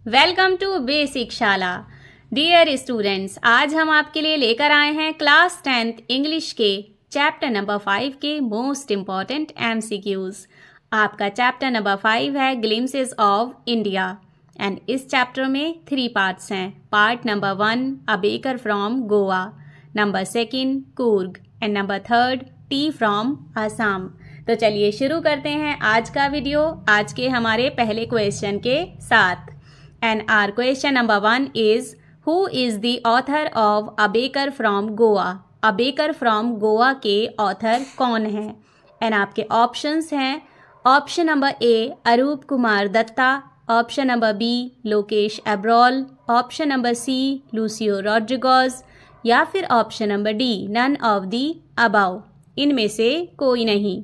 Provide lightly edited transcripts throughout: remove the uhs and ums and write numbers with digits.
Welcome to basic शाला। Dear students, आज हम आपके लिए लेकर आए हैं क्लास 10th इंग्लिश के चैप्टर नंबर 5 के मोस्ट इम्पॉर्टेंट MCQs। आपका चैप्टर नंबर 5 है ग्लिम्सेस ऑफ इंडिया एंड इस चैप्टर में 3 पार्ट्स हैं। Part number 1 a baker from Goa, number 2 Coorg and number 3 T from Assam. तो चलिए शुरू करते हैं आज का वीडियो आज के हमारे पहले क्वेश्चन के साथ। And our question number 1 is who is the author of a baker from Goa. A baker from Goa के ऑथर कौन है? एंड आपके ऑप्शंस हैं option number A Arup Kumar Dutta, option number B Lokesh Abrol, option number C Lucio Rodrigues या फिर option number D none of the above, इनमें से कोई नहीं।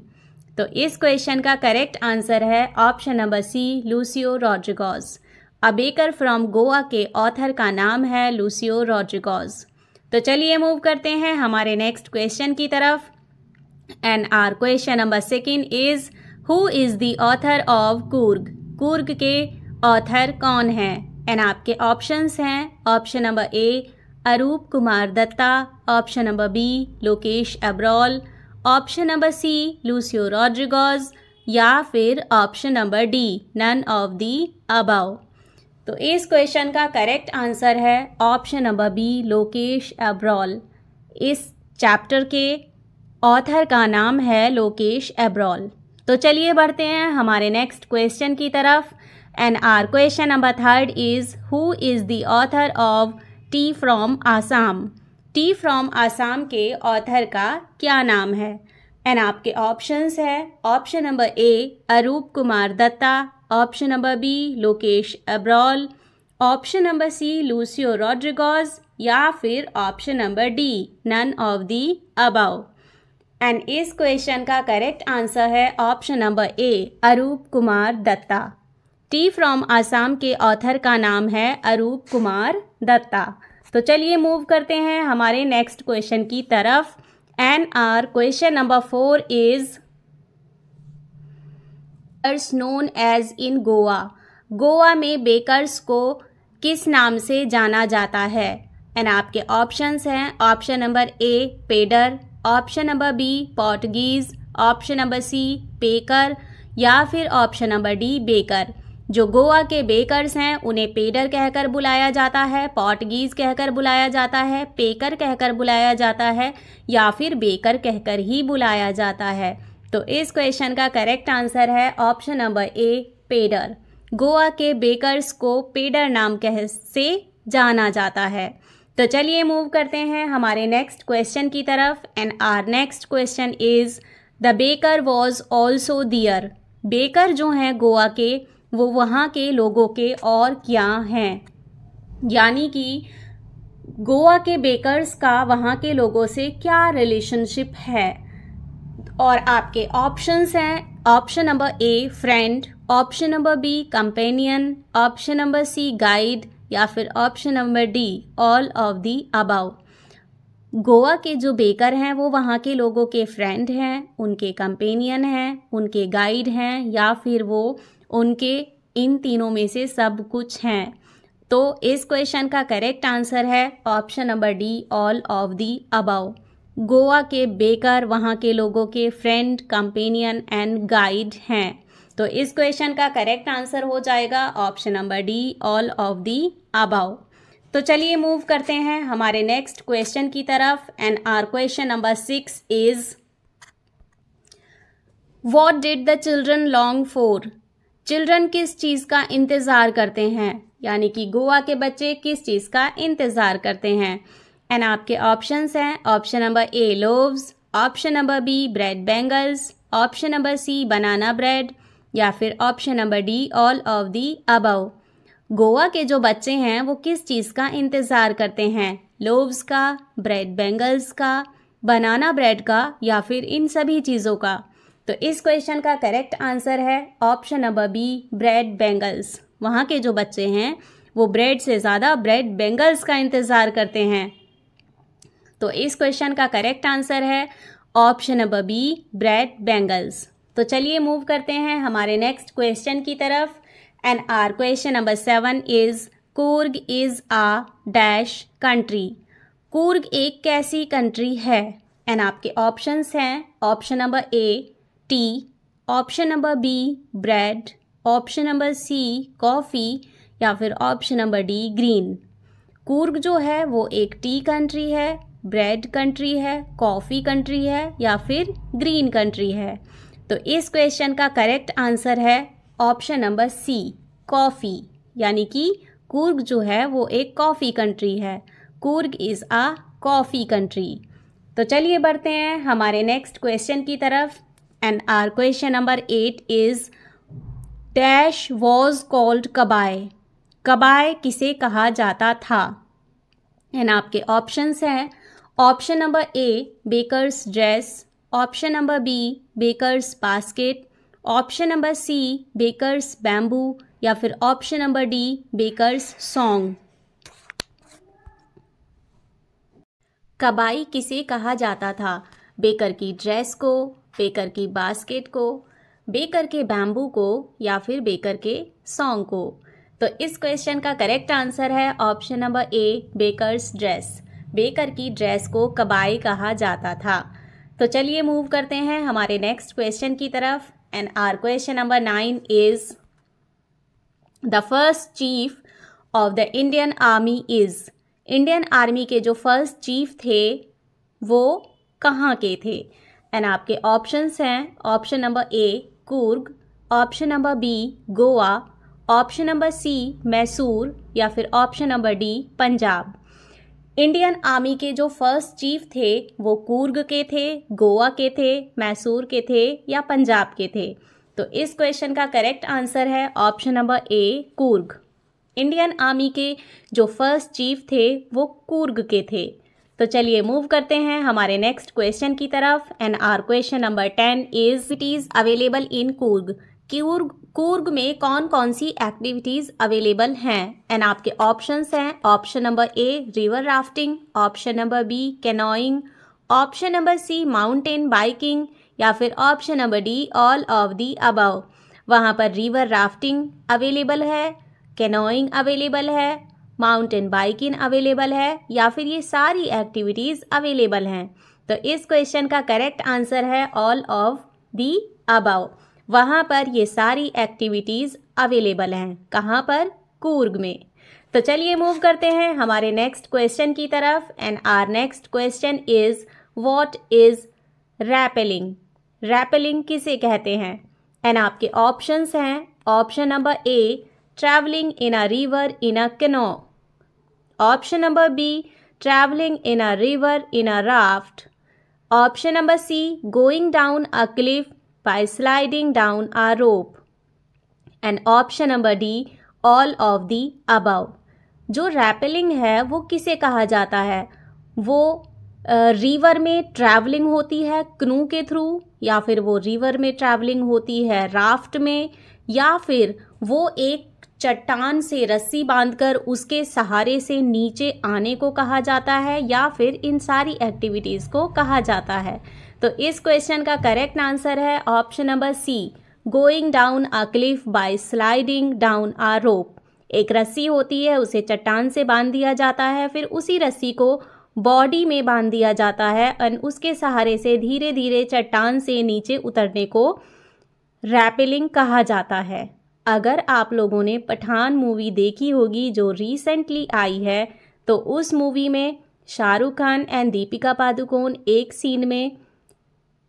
तो इस क्वेश्चन का करेक्ट आंसर है option number C Lucio Rodrigues. A baker from Goa के ऑथर का नाम है लूसियो रॉड्रिगोज। तो चलिए मूव करते हैं हमारे नेक्स्ट क्वेश्चन की तरफ। And our question number 2 is who is the author of Coorg. Coorg के ऑथर कौन है? एंड आपके ऑप्शंस हैं option number A Arup Kumar Dutta, option number B Lokesh Abrol, option number C Lucio Rodrigues या फिर option number D none of the above. तो इस क्वेश्चन का करेक्ट आंसर है option number B Lokesh Abrol. इस चैप्टर के ऑथर का नाम है लोकेश एब्रॉल। तो चलिए बढ़ते हैं हमारे नेक्स्ट क्वेश्चन की तरफ। And our question number 3 is who is the author of tea from Assam. Tea from Assam के ऑथर का क्या नाम है? एंड आपके ऑप्शंस है option number A Arup Kumar Dutta, option number B Lokesh Abrol, option number C Lucio Rodrigues या फिर option number D none of the above. And इस क्वेश्चन का करेक्ट आंसर है option number A Arup Kumar Dutta. Tea from Assam के ऑथर का नाम है अरूप कुमार दत्ता। तो चलिए मूव करते हैं हमारे नेक्स्ट क्वेश्चन की तरफ। And our question number 4 is known as in Goa. Goa में बेकर्स को किस नाम से जाना जाता है? एंड आपके ऑप्शंस हैं option number A pader, option number B Portuguese, option number C पेकर या फिर ऑप्शन नंबर डी बेकर। जो गोवा के बेकर्स हैं उन्हें पेडर कहकर बुलाया जाता है, पोर्टुगीज कहकर बुलाया जाता है, पेकर कहकर बुलाया जाता है या फिर बेकर कहकर ही बुलाया जाता है। तो इस क्वेश्चन का करेक्ट आंसर है option number A pader. Goa के बेकर्स को पेडर नाम कह से जाना जाता है। तो चलिए मूव करते हैं हमारे नेक्स्ट क्वेश्चन की तरफ। And our next question is the baker was also there. Baker जो हैं गोवा के वो वहाँ के लोगों के और क्या हैं? यानी कि गोवा के बेकर्स का वहाँ के लोगों से क्या रिलेशनशिप है? और आपके ऑप्शंस हैं option number A friend, option number B companion, option number C guide या फिर option number D all of the above. Goa के जो बेकर हैं वो वहाँ के लोगों के फ्रेंड हैं, उनके कंपेनियन हैं, उनके गाइड हैं या फिर वो उनके इन तीनों में से सब कुछ हैं। तो इस क्वेश्चन का करेक्ट आंसर है option number D all of the above. Goa के बेकर वहाँ के लोगों के फ्रेंड, कंपेनियन एंड गाइड हैं। तो इस क्वेश्चन का करेक्ट आंसर हो जाएगा option number D all of the above. तो चलिए मूव करते हैं हमारे नेक्स्ट क्वेश्चन की तरफ। And our question number 6 is what did the children long for. Children किस चीज़ का इंतज़ार करते हैं? यानी कि गोवा के बच्चे किस चीज़ का इंतज़ार करते हैं? एंड आपके ऑप्शंस हैं option number A loaves, option number B bread bangles, option number C banana bread या फिर option number D all of the above. Goa के जो बच्चे हैं वो किस चीज़ का इंतज़ार करते हैं? लोव्स का, ब्रेड बैंगल्स का, बनाना ब्रेड का या फिर इन सभी चीज़ों का। तो इस क्वेश्चन का करेक्ट आंसर है option number B bread bangles. वहाँ के जो बच्चे हैं वो ब्रेड से ज़्यादा ब्रेड बैंगल्स का इंतज़ार करते हैं। तो इस क्वेश्चन का करेक्ट आंसर है option number B bread bangles. तो चलिए मूव करते हैं हमारे नेक्स्ट क्वेश्चन की तरफ। And our question number 7 is Coorg is a dash country. Coorg एक कैसी कंट्री है? एंड आपके ऑप्शंस हैं option number A tea, option number B bread, option number C coffee या फिर option number D green. Coorg जो है वो एक टी कंट्री है, ब्रेड कंट्री है, कॉफ़ी कंट्री है या फिर ग्रीन कंट्री है। तो इस क्वेश्चन का करेक्ट आंसर है ऑप्शन नंबर सी कॉफ़ी, यानी कि कूर्ग जो है वो एक कॉफ़ी कंट्री है। Coorg is a coffee country. तो चलिए बढ़ते हैं हमारे नेक्स्ट क्वेश्चन की तरफ। And our question number 8 is dash was called कबाय। कबाय किसे कहा जाता था? एंड आपके ऑप्शंस हैं option number A bakers dress, option number B bakers basket, option number C bakers bamboo या फिर option number D bakers song. कबाई किसे कहा जाता था? बेकर की ड्रेस को, बेकर की बास्केट को, बेकर के बैम्बू को या फिर बेकर के सॉन्ग को। तो इस क्वेश्चन का करेक्ट आंसर है option number A bakers dress. Baker की ड्रेस को कबाई कहा जाता था। तो चलिए मूव करते हैं हमारे नेक्स्ट क्वेश्चन की तरफ। And our question number 9 is the first chief of the Indian army is. Indian army के जो फर्स्ट चीफ थे वो कहाँ के थे? एंड आपके ऑप्शंस हैं option number A Coorg, option number B Goa, option number C Mysore या फिर option number D Punjab. Indian army के जो फर्स्ट चीफ थे वो कूर्ग के थे, गोवा के थे, मैसूर के थे या पंजाब के थे। तो इस क्वेश्चन का करेक्ट आंसर है option number A Coorg. Indian army के जो फर्स्ट चीफ थे वो कूर्ग के थे। तो चलिए मूव करते हैं हमारे नेक्स्ट क्वेश्चन की तरफ। And our question number 10 is it is available in Coorg. Coorg में कौन कौन सी एक्टिविटीज़ अवेलेबल हैं? एंड आपके ऑप्शंस हैं option number A river rafting, option number B canoeing, option number C mountain biking या फिर option number D all of the above. वहाँ पर रिवर राफ्टिंग अवेलेबल है, कैनोइंग अवेलेबल है, माउंटेन बाइकिंग अवेलेबल है या फिर ये सारी एक्टिविटीज़ अवेलेबल हैं। तो इस क्वेश्चन का करेक्ट आंसर है ऑल ऑफ दी अबव। वहाँ पर ये सारी एक्टिविटीज़ अवेलेबल हैं। कहाँ पर? कूर्ग में। तो चलिए मूव करते हैं हमारे नेक्स्ट क्वेश्चन की तरफ। And our next question is what is rappelling. Rappelling किसे कहते हैं? एंड आपके ऑप्शंस हैं option number A travelling in a river in a canoe, option number B travelling in a river in a raft, option number C going down a cliff by sliding down a rope and option number D all of the above। जो rappelling है वो किसे कहा जाता है? वो river में travelling होती है क्नू के थ्रू, या फिर वो रिवर में ट्रैवलिंग होती है राफ्ट में, या फिर वो एक चट्टान से रस्सी बांधकर उसके सहारे से नीचे आने को कहा जाता है, या फिर इन सारी एक्टिविटीज़ को कहा जाता है। तो इस क्वेश्चन का करेक्ट आंसर है option number C going down a cliff by sliding down a rope. एक रस्सी होती है, उसे चट्टान से बांध दिया जाता है, फिर उसी रस्सी को बॉडी में बांध दिया जाता है और उसके सहारे से धीरे धीरे चट्टान से नीचे उतरने को रैपेलिंग कहा जाता है। अगर आप लोगों ने पठान मूवी देखी होगी जो रिसेंटली आई है, तो उस मूवी में शाहरुख खान एंड दीपिका पादुकोण एक सीन में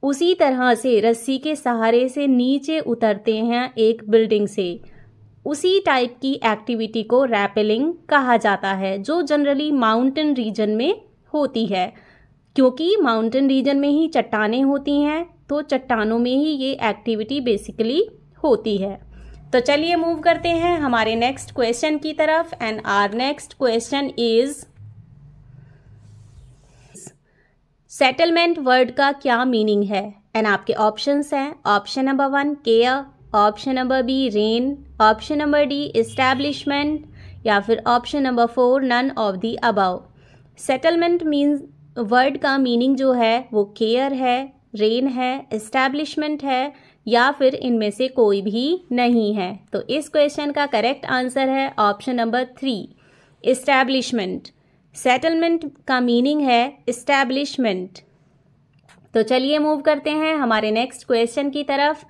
उसी तरह से रस्सी के सहारे से नीचे उतरते हैं एक बिल्डिंग से। उसी टाइप की एक्टिविटी को रैपेलिंग कहा जाता है, जो जनरली माउंटेन रीजन में होती है, क्योंकि माउंटेन रीजन में ही चट्टानें होती हैं, तो चट्टानों में ही ये एक्टिविटी बेसिकली होती है। तो चलिए मूव करते हैं हमारे नेक्स्ट क्वेश्चन की तरफ। And our next question is settlement word का क्या मीनिंग है? एंड आपके ऑप्शंस हैं option number 1 care, option number B rain, option number D establishment या फिर option number 4 none of the above. Settlement means word का मीनिंग जो है वो केयर है, रेन है, इस्टेब्लिशमेंट है या फिर इनमें से कोई भी नहीं है। तो इस क्वेश्चन का करेक्ट आंसर है ऑप्शन नंबर 3, इस्टेब्लिशमेंट। सेटलमेंट का मीनिंग है इस्टेब्लिशमेंट। तो चलिए मूव करते हैं हमारे नेक्स्ट क्वेश्चन की तरफ।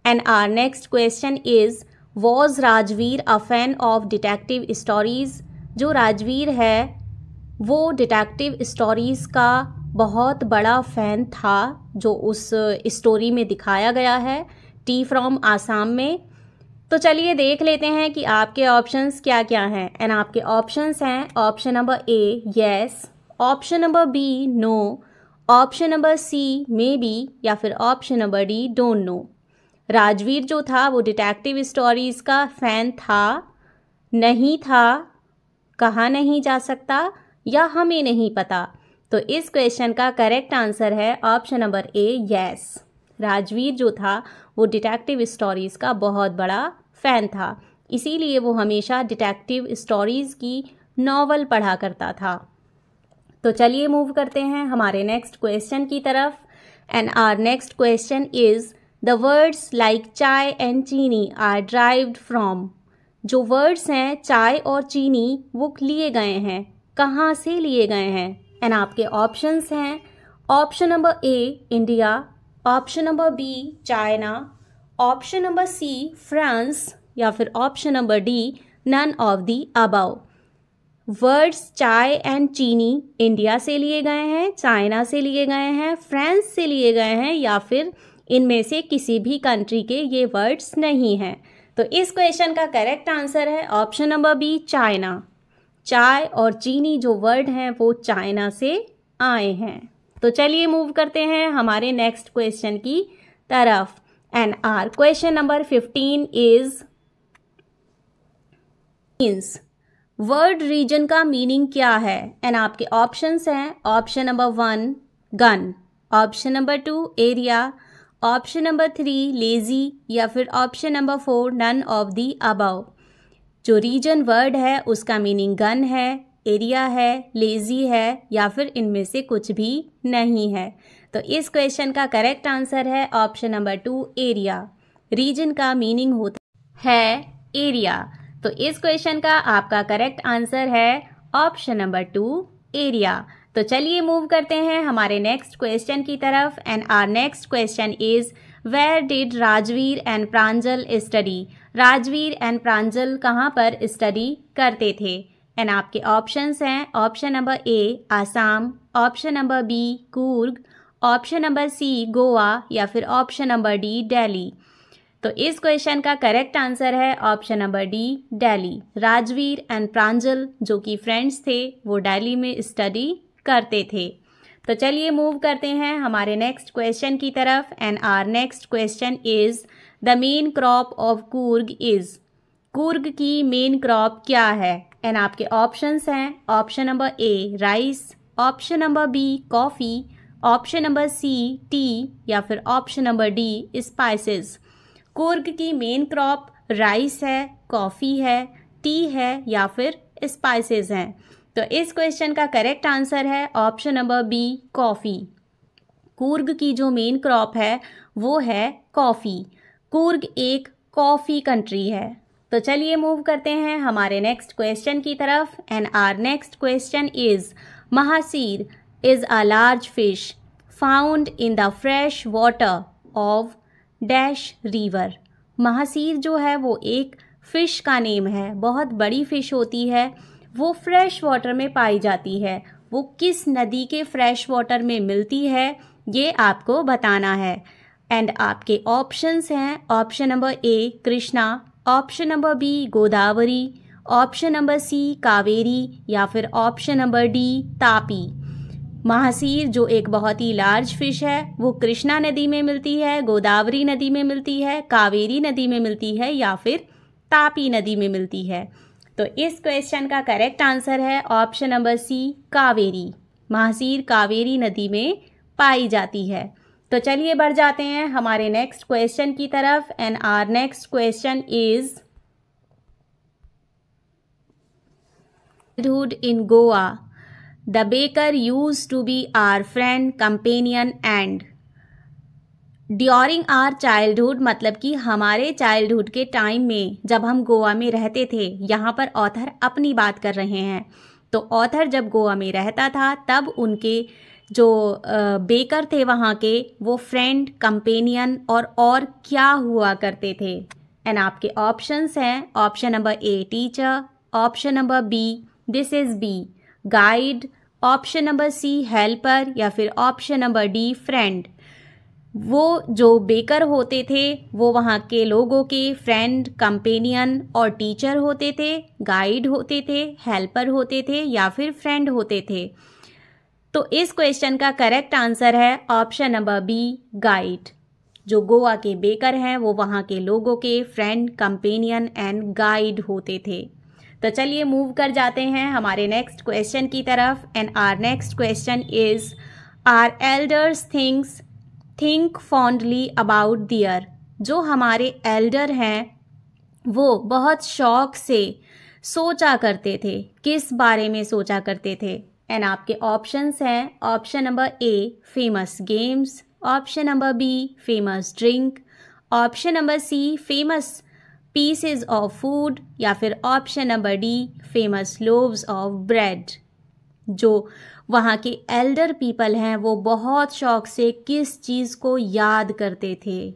And our next question is, was Rajveer a fan of detective stories? जो राजवीर है वो डिटेक्टिव स्टोरीज का बहुत बड़ा फ़ैन था, जो उस स्टोरी में दिखाया गया है टी फ्रॉम आसाम में। तो चलिए देख लेते हैं कि आपके ऑप्शंस क्या क्या हैं। एंड आपके ऑप्शंस हैं option number A yes, option number B no, option number C maybe, या फिर option number D don't know. Rajveer जो था वो डिटेक्टिव स्टोरीज़ का फ़ैन था, नहीं था, कहा नहीं जा सकता, या हमें नहीं पता। तो इस क्वेश्चन का करेक्ट आंसर है option number A yes. Rajveer जो था वो डिटेक्टिव स्टोरीज़ का बहुत बड़ा फ़ैन था, इसीलिए वो हमेशा डिटेक्टिव स्टोरीज़ की नॉवल पढ़ा करता था। तो चलिए मूव करते हैं हमारे नेक्स्ट क्वेश्चन की तरफ। And our next question is, the words like chai and cheeni are derived from? जो वर्ड्स हैं चाय और चीनी वो लिए गए हैं, कहाँ से लिए गए हैं? एंड आपके ऑप्शंस हैं option number A India, option number B China, option number C France, या फिर option number D none of the above. Words chai and cheeni India से लिए गए हैं, चाइना से लिए गए हैं, फ्रांस से लिए गए हैं, या फिर इनमें से किसी भी कंट्री के ये वर्ड्स नहीं हैं। तो इस क्वेश्चन का करेक्ट आंसर है ऑप्शन नंबर बी चाइना। चाय और चीनी जो वर्ड हैं वो चाइना से आए हैं। तो चलिए मूव करते हैं हमारे नेक्स्ट क्वेश्चन की तरफ। And our question number 15 is, means word region का मीनिंग क्या है? एंड आपके ऑप्शंस हैं option number 1 gun, option number 2 area, option number 3 lazy, या फिर option number 4 none of the above. जो रीजन वर्ड है उसका मीनिंग गन है, एरिया है, लेजी है, या फिर इनमें से कुछ भी नहीं है। तो इस क्वेश्चन का करेक्ट आंसर है ऑप्शन नंबर 2 एरिया। रीजन का मीनिंग होता है एरिया। तो इस क्वेश्चन का आपका करेक्ट आंसर है ऑप्शन नंबर 2 एरिया। तो चलिए मूव करते हैं हमारे नेक्स्ट क्वेश्चन की तरफ। And our next question is, where did Rajveer and Pranjal study? Rajveer and Pranjal कहाँ पर स्टडी करते थे? एंड आपके ऑप्शंस हैं option number A Assam, option number B Coorg, option number C Goa, या फिर ऑप्शन नंबर डी दिल्ली। तो इस क्वेश्चन का करेक्ट आंसर है option number D Delhi. Rajveer and Pranjal जो कि फ्रेंड्स थे वो दिल्ली में स्टडी करते थे। तो चलिए मूव करते हैं हमारे नेक्स्ट क्वेश्चन की तरफ। And our next question is, the main crop of Coorg is? Coorg की मेन क्रॉप क्या है? एंड आपके ऑप्शंस हैं option number A rice, option number B coffee, option number C tea, या फिर option number D spices. Coorg की मेन क्रॉप राइस है, coffee है, टी है, या फिर स्पाइसेस हैं। तो इस क्वेश्चन का करेक्ट आंसर है option number B coffee. Coorg की जो मेन क्रॉप है वो है कॉफ़ी। कूर्ग एक कॉफ़ी कंट्री है। तो चलिए मूव करते हैं हमारे नेक्स्ट क्वेश्चन की तरफ। And our next question is, mahseer is a large fish found in the fresh water of dash river. Mahseer जो है वो एक फ़िश का नेम है, बहुत बड़ी फ़िश होती है, वो फ्रेश वाटर में पाई जाती है। वो किस नदी के फ्रेश वाटर में मिलती है ये आपको बताना है। एंड आपके ऑप्शंस हैं option number A Krishna, option number B Godavari, option number C Kaveri, या फिर option number D Tapi. Mahseer जो एक बहुत ही लार्ज फिश है वो कृष्णा नदी में मिलती है, गोदावरी नदी में मिलती है, कावेरी नदी में मिलती है, या फिर तापी नदी में मिलती है। तो इस क्वेश्चन का करेक्ट आंसर है option number C Kaveri. Mahseer Kaveri नदी में पाई जाती है। तो चलिए बढ़ जाते हैं हमारे नेक्स्ट क्वेश्चन की तरफ। And our next question is, childhood in Goa, the baker used to be our friend, companion, and during our childhood मतलब कि हमारे चाइल्डहुड के टाइम में जब हम गोवा में रहते थे। यहाँ पर ऑथर अपनी बात कर रहे हैं। तो ऑथर जब गोवा में रहता था तब उनके जो बेकर थे वहाँ के, वो फ्रेंड, कंपेनियन और क्या हुआ करते थे। एंड आपके ऑप्शंस हैं, option number A teacher, option number B this is B guide, option number C helper या फिर ऑप्शन नंबर डी फ्रेंड। वो जो बेकर होते थे वो वहाँ के लोगों के फ्रेंड, कंपेनियन और टीचर होते थे, गाइड होते थे, हेल्पर होते थे या फिर फ्रेंड होते थे। तो इस क्वेश्चन का करेक्ट आंसर है ऑप्शन नंबर बी गाइड। जो गोवा के बेकर हैं वो वहाँ के लोगों के फ्रेंड, कंपेनियन एंड गाइड होते थे। तो चलिए मूव कर जाते हैं हमारे नेक्स्ट क्वेश्चन की तरफ। And our next question is our elders think fondly about there. जो हमारे एल्डर हैं वो बहुत शौक से सोचा करते थे। किस बारे में सोचा करते थे? एंड आपके ऑप्शंस हैं, option number A famous games, option number B famous drink, option number C famous pieces of food या फिर option number D famous loaves of bread. जो वहाँ के एल्डर पीपल हैं वो बहुत शौक से किस चीज़ को याद करते थे?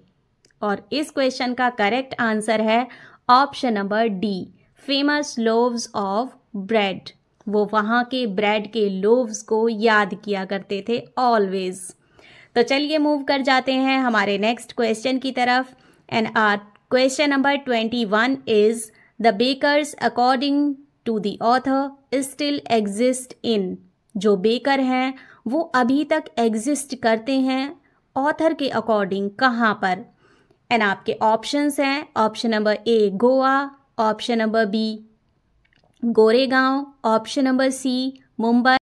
और इस क्वेश्चन का करेक्ट आंसर है option number D famous loaves of bread. वो वहाँ के ब्रेड के लोव्स को याद किया करते थे ऑलवेज। तो चलिए मूव कर जाते हैं हमारे नेक्स्ट क्वेश्चन की तरफ। And our question number 21 is the bakers according to the author still exist in. जो बेकर हैं वो अभी तक एग्जिस्ट करते हैं ऑथर के अकॉर्डिंग कहाँ पर? एंड आपके ऑप्शंस हैं, option number A Goa, option number B Goregaon, option number C Mumbai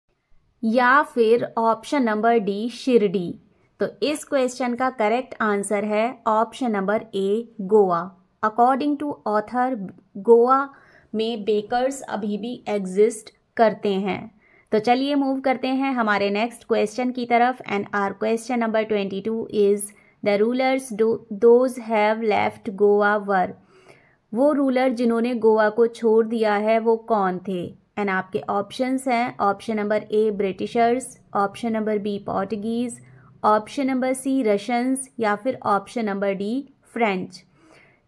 या फिर ऑप्शन नंबर डी शिरडी। तो इस क्वेश्चन का करेक्ट आंसर है option number A Goa. According to author Goa में बेकर्स अभी भी एग्जिस्ट करते हैं। तो चलिए मूव करते हैं हमारे नेक्स्ट क्वेश्चन की तरफ। And our question number 22 is the rulers those have left Goa were. वो रूलर जिन्होंने गोवा को छोड़ दिया है वो कौन थे? एंड आपके ऑप्शंस हैं, option number A Britishers, option number B Portuguese, option number C Russians या फिर ऑप्शन नंबर डी फ्रेंच।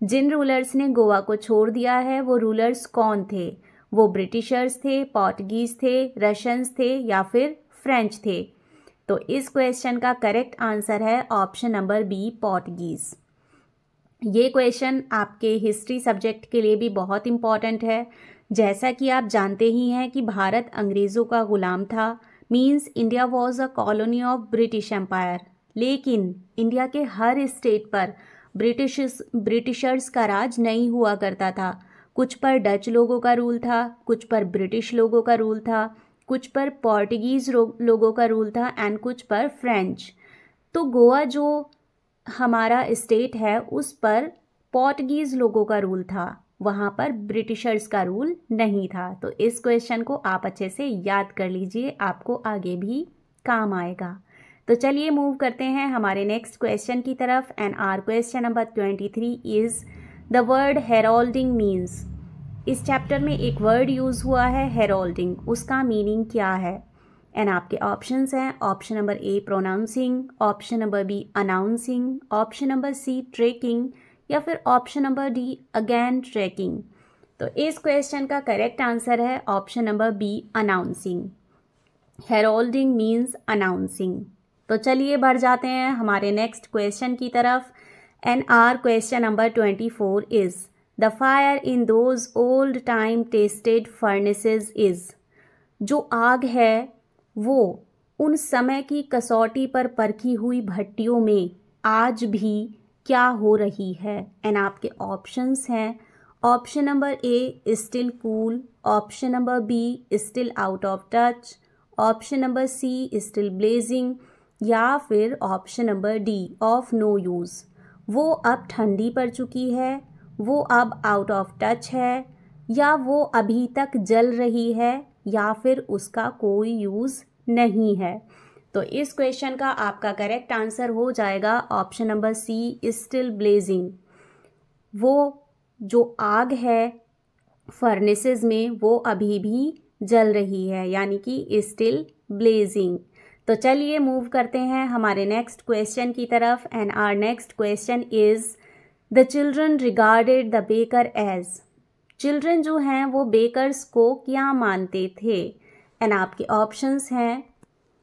जिन रूलर्स ने गोवा को छोड़ दिया है वो रूलर्स कौन थे? वो ब्रिटिशर्स थे, पोर्टुगीज़ थे, रशियंस थे या फिर फ्रेंच थे? तो इस क्वेश्चन का करेक्ट आंसर है ऑप्शन नंबर बी पोर्टुगीज़। ये क्वेश्चन आपके हिस्ट्री सब्जेक्ट के लिए भी बहुत इम्पॉर्टेंट है। जैसा कि आप जानते ही हैं कि भारत अंग्रेज़ों का ग़ुलाम था, means India was a colony of British empire. लेकिन इंडिया के हर स्टेट पर ब्रिटिशर्स का राज नहीं हुआ करता था। कुछ पर डच लोगों का रूल था, कुछ पर ब्रिटिश लोगों का रूल था, कुछ पर पोर्टुगीज़ लोगों का रूल था एंड कुछ पर फ्रेंच। तो गोवा जो हमारा स्टेट है उस पर पोर्टुगीज़ लोगों का रूल था, वहाँ पर ब्रिटिशर्स का रूल नहीं था। तो इस क्वेश्चन को आप अच्छे से याद कर लीजिए, आपको आगे भी काम आएगा। तो चलिए मूव करते हैं हमारे नेक्स्ट क्वेश्चन की तरफ। And our question number 23 is the word heralding means. इस चैप्टर में एक वर्ड यूज़ हुआ है हेरोल्डिंग, उसका मीनिंग क्या है? एंड आपके ऑप्शंस हैं, option number A pronouncing, option number B announcing, option number C trekking या फिर option number D again trekking. तो इस क्वेश्चन का करेक्ट आंसर है option number B announcing. Heralding means announcing. तो चलिए बढ़ जाते हैं हमारे नेक्स्ट क्वेश्चन की तरफ। And our question number 24 is the fire in those old time tested furnaces is. जो आग है वो उन समय की कसौटी पर परखी हुई भट्टियों में आज भी क्या हो रही है? एंड आपके ऑप्शंस हैं, option number A still cool, option number B still out of touch, option number C still blazing या फिर option number D of no use. वो अब ठंडी पड़ चुकी है, वो अब आउट ऑफ टच है, या वो अभी तक जल रही है, या फिर उसका कोई यूज़ नहीं है। तो इस क्वेश्चन का आपका करेक्ट आंसर हो जाएगा option number C, still blazing. वो जो आग है फर्नेसेस में वो अभी भी जल रही है, यानी कि स्टिल ब्लेजिंग। तो चलिए मूव करते हैं हमारे नेक्स्ट क्वेश्चन की तरफ। And our next question is the children regarded the baker as. Children जो हैं वो बेकर्स को क्या मानते थे? एंड आपके ऑप्शंस हैं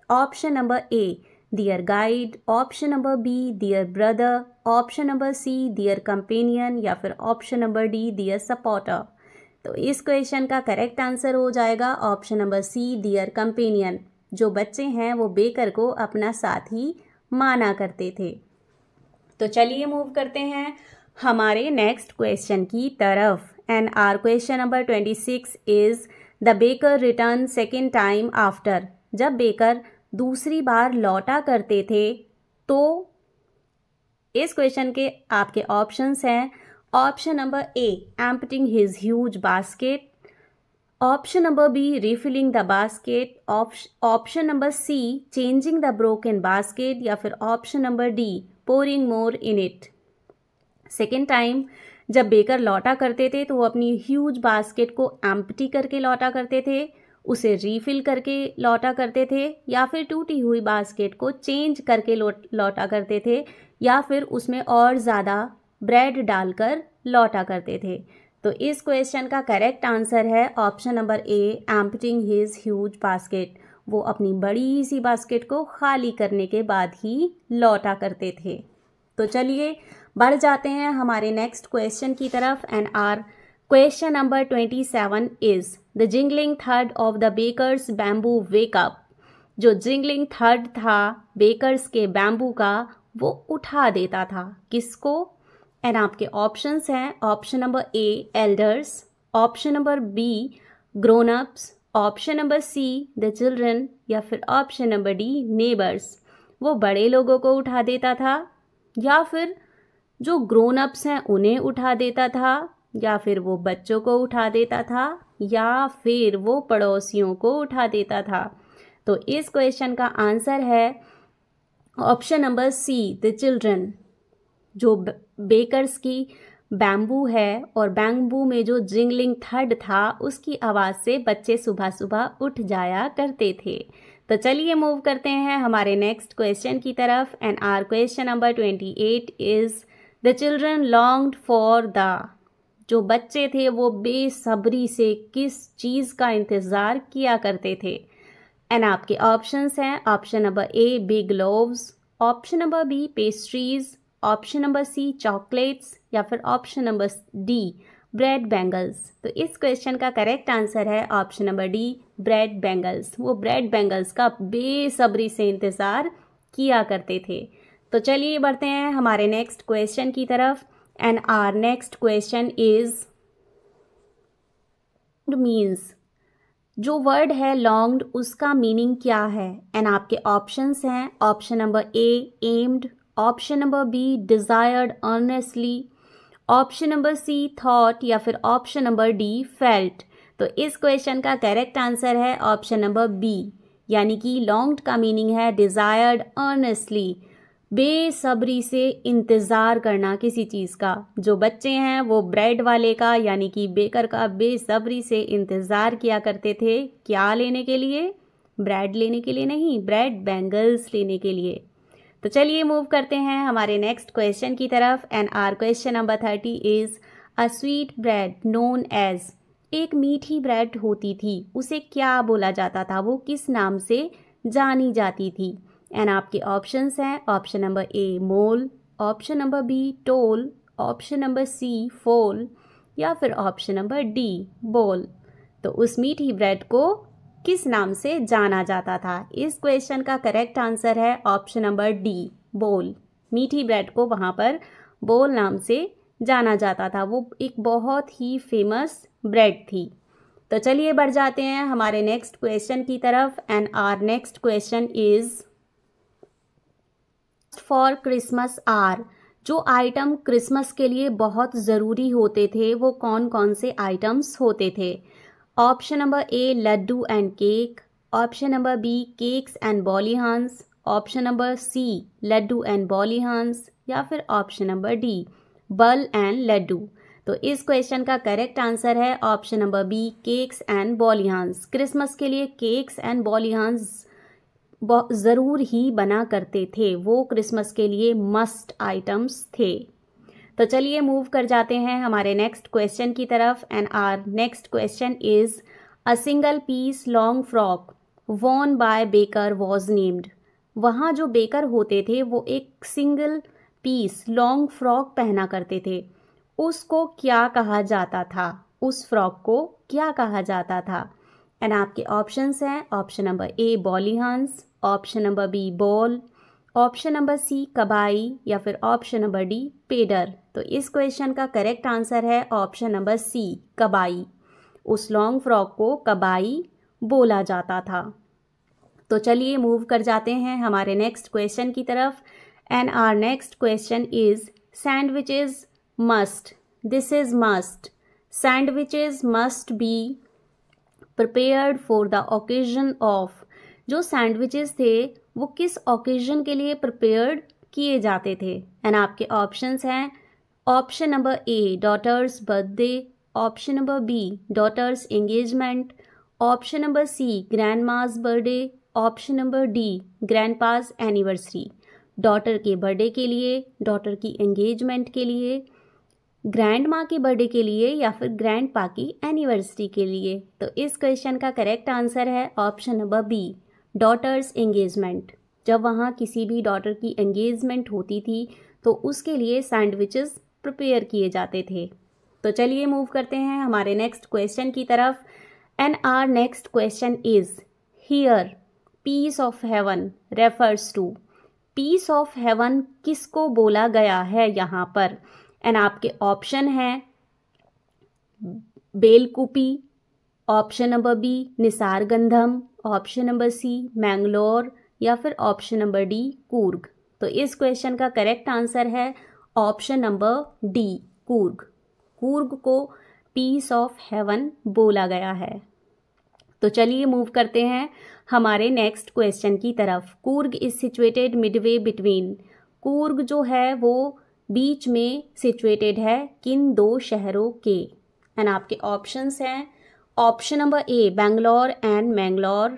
option number A their guide, option number B their brother, option number C their companion, या फिर option number D their supporter. तो इस क्वेश्चन का करेक्ट आंसर हो जाएगा option number C, their companion. जो बच्चे हैं वो बेकर को अपना साथी माना करते थे। तो चलिए मूव करते हैं हमारे नेक्स्ट क्वेश्चन की तरफ। And our question number 26 is the baker return second time after. जब बेकर दूसरी बार लौटा करते थे तो इस क्वेश्चन के आपके ऑप्शंस हैं option number A emptying his huge basket, option number B refilling the basket, option number C changing the broken basket, या फिर option number D pouring more in it. Second time जब baker लौटा करते थे तो वो अपनी ह्यूज बास्केट को एम्प्टी करके लौटा करते थे, उसे रीफिल करके लौटा करते थे, या फिर टूटी हुई बास्केट को चेंज करके लौटा करते थे, या फिर उसमें और ज़्यादा ब्रेड डालकर लौटा करते थे। तो इस क्वेश्चन का करेक्ट आंसर है option number A emptying his huge basket. वो अपनी बड़ी सी बास्केट को खाली करने के बाद ही लौटा करते थे। तो चलिए बढ़ जाते हैं हमारे नेक्स्ट क्वेश्चन की तरफ। And our question number 27 is the jingling third of the baker's bamboo wake up. जो जिंगलिंग थर्ड था बेकर्स के बैम्बू का वो उठा देता था किसको? एंड आपके ऑप्शंस हैं option number A elders, option number B grown ups, option number C the children, या फिर ऑप्शन नंबर डी नेबर्स। वो बड़े लोगों को उठा देता था, या फिर जो ग्रोन अप्स हैं उन्हें उठा देता था, या फिर वो बच्चों को उठा देता था, या फिर वो पड़ोसियों को उठा देता था। तो इस क्वेश्चन का आंसर है option number C the children. जो बेकर्स की बैम्बू है और बैम्बू में जो जिंगलिंग थर्ड था उसकी आवाज़ से बच्चे सुबह सुबह उठ जाया करते थे। तो चलिए मूव करते हैं हमारे नेक्स्ट क्वेश्चन की तरफ। And our question number 28 is the children longed for the. जो बच्चे थे वो बेसब्री से किस चीज़ का इंतज़ार किया करते थे? एंड आपके ऑप्शंस हैं option number A big loaves, option number B pastries, option number C chocolates, या फिर option number D bread bangles. तो इस क्वेश्चन का करेक्ट आंसर है option number D bread bangles. वो ब्रेड बैंगल्स का बेसब्री से इंतज़ार किया करते थे। तो चलिए बढ़ते हैं हमारे नेक्स्ट क्वेश्चन की तरफ। And our next question is means. जो वर्ड है लॉन्ग्ड उसका मीनिंग क्या है? एंड आपके ऑप्शंस हैं option number A aimed, option number B desired earnestly, option number C thought, या फिर ऑप्शन नंबर डी फेल्ट। तो इस क्वेश्चन का करेक्ट आंसर है ऑप्शन नंबर बी, यानी कि लॉन्ग्ड का मीनिंग है डिज़ायर्ड अर्नेस्टली, बेसब्री से इंतज़ार करना किसी चीज़ का। जो बच्चे हैं वो ब्रेड वाले का यानी कि बेकर का बेसब्री से इंतज़ार किया करते थे। क्या लेने के लिए? ब्रेड लेने के लिए नहीं, ब्रेड बैंगल्स लेने के लिए। तो चलिए मूव करते हैं हमारे नेक्स्ट क्वेश्चन की तरफ। And our question number 30 is a sweet bread known as. एक मीठी ब्रेड होती थी, उसे क्या बोला जाता था? वो किस नाम से जानी जाती थी? एंड आपके ऑप्शंस हैं option number A mole, option number B toll, option number C foal, या फिर ऑप्शन नंबर डी बोल। तो उस मीठी ब्रेड को किस नाम से जाना जाता था? इस क्वेश्चन का करेक्ट आंसर है ऑप्शन नंबर डी बोल। मीठी ब्रेड को वहाँ पर बोल नाम से जाना जाता था। वो एक बहुत ही फेमस ब्रेड थी। तो चलिए बढ़ जाते हैं हमारे नेक्स्ट क्वेश्चन की तरफ। And our next question is for Christmas are. जो आइटम क्रिसमस के लिए बहुत ज़रूरी होते थे वो कौन कौन से आइटम्स होते थे? Option number A laddu and cake, option number B cakes and बॉलीहांस, option number C laddu and बॉलीहांस, या फिर ऑप्शन नंबर डी बल एंड लड्डू। तो इस क्वेश्चन का करेक्ट आंसर है option number B cakes and बॉलीहांस। क्रिसमस के लिए केक्स एंड बॉलीहांस ज़रूर ही बना करते थे, वो क्रिसमस के लिए मस्ट आइटम्स थे। तो चलिए मूव कर जाते हैं हमारे नेक्स्ट क्वेश्चन की तरफ। And our next question is a single piece long frock worn by baker was named. वहाँ जो बेकर होते थे वो एक सिंगल पीस लॉन्ग फ्रॉक पहना करते थे, उसको क्या कहा जाता था? उस फ्रॉक को क्या कहा जाता था? एंड आपके ऑप्शंस हैं ऑप्शन नंबर ए बॉलीहांस, ऑप्शन नंबर बी बॉल, ऑप्शन नंबर सी कबाई, या फिर ऑप्शन नंबर डी पेडर। तो इस क्वेश्चन का करेक्ट आंसर है ऑप्शन नंबर सी कबाई। उस लॉन्ग फ्रॉक को कबाई बोला जाता था। तो चलिए मूव कर जाते हैं हमारे नेक्स्ट क्वेश्चन की तरफ। And our next question is sandwiches must, this is must, sandwiches must be prepared for the occasion of. जो सैंडविचेस थे वो किस ओकेजन के लिए प्रिपेयर्ड किए जाते थे? एंड आपके ऑप्शंस हैं option number A daughter's birthday, option number B daughter's engagement, option number C grandma's birthday, option number D grandpa's anniversary. Daughter के बर्थडे के लिए, डॉटर की एंगेजमेंट के लिए, ग्रैंड माँ के बर्थडे के लिए, या फिर ग्रैंड पा की एनिवर्सरी के लिए। तो इस क्वेश्चन का करेक्ट आंसर है option number B daughter's engagement. जब वहाँ किसी भी डॉटर की एंगेजमेंट होती थी तो उसके लिए सैंडविचेस प्रिपेयर किए जाते थे। तो चलिए मूव करते हैं हमारे नेक्स्ट क्वेश्चन की तरफ। And our next question is here piece of heaven refers to. Piece of heaven किसको बोला गया है यहाँ पर? एंड आपके ऑप्शन हैं Bylakuppe, option number B Nisargadhama, option number C Mangalore, या फिर ऑप्शन नंबर डी कूर्ग। तो इस क्वेश्चन का करेक्ट आंसर है option number D Coorg. Coorg को पीस ऑफ हेवन बोला गया है। तो चलिए मूव करते हैं हमारे नेक्स्ट क्वेश्चन की तरफ। Coorg is situated Midway between. Coorg जो है वो बीच में सिचुएटेड है किन दो शहरों के? एंड आपके ऑप्शंस हैं option number A Bangalore and Mangalore,